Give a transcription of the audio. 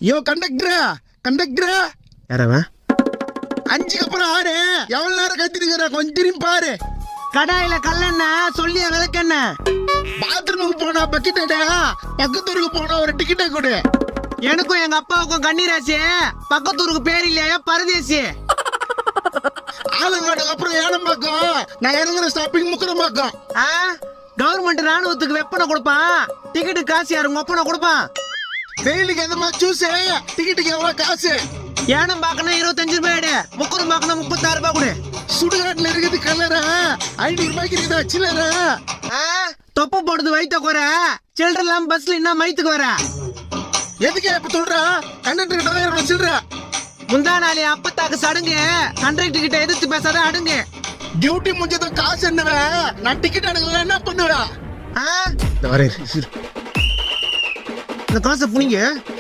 யோ கண்டக்டரா கண்டக்டரா யாரவன்? 5க்கு அப்புறம் 6 எவ்வளவு நேரம் கத்திருக்கிற கொஞ்சம் திரும்பி பாரு. கடாயில கல்லெண்ண சொல்லிய விளக்கெண்ண. பாத்ரூமுக்கு போனா பக்கெட்டா பக்கத்தூருக்கு போனா ஒரு டிக்கெட்டை கொடு. எனக்கும் எங்க அப்பாவுக்கும் கண்ணீராசி. பக்கத்தூருக்கு பேர் இல்லையா பரதேசி. ஆலங்காடுக்கு அப்புறம் ஏனம்பாக்கம். நான் இறங்குற ஸ்டாப்பிங் முக்கரம்பாக்கம். கவர்மெண்ட் ராணுவத்துக்கு வெப்பனை கொடுப்பான். டிக்கெட்டு காசு யாரு உங்க ஒப்பனை கொடுப்பான். வெயிலுக்கு எந்த மாதிரி ஜூஸ் டிக்கெட்டுக்கு எவ்வளவு காசு? ஏனம் பாக்கணும் 25 ரூபாய். முக்கரம் பாக்கணும் 36 ரூபாய் கொடு. சுடுகாட்டுல இருக்குது கலரா 500 ரூபாய்க்கு இருக்குதா சில்லற? தொப்பை போடுது வயிற்ற குறை. சில்லற இல்லாம பஸ்ல என்ன மயித்துக்கு வர? எதுக்கு இப்ப சொல்ற? கண்டக்டர் கிட்ட தான் சில்லற. முந்தா நாளே அப்பத்தாக்கு சடுங்க. கண்டக்டர் கிட்ட எதிர்த்து பேசாத அடுங்க. டியூட்டி முடிஞ்சதும் காசு என்னவ? நான் டிக்கெட் எடுக்கல என்ன பண்ணுவ? இந்த காசை புனிங்க.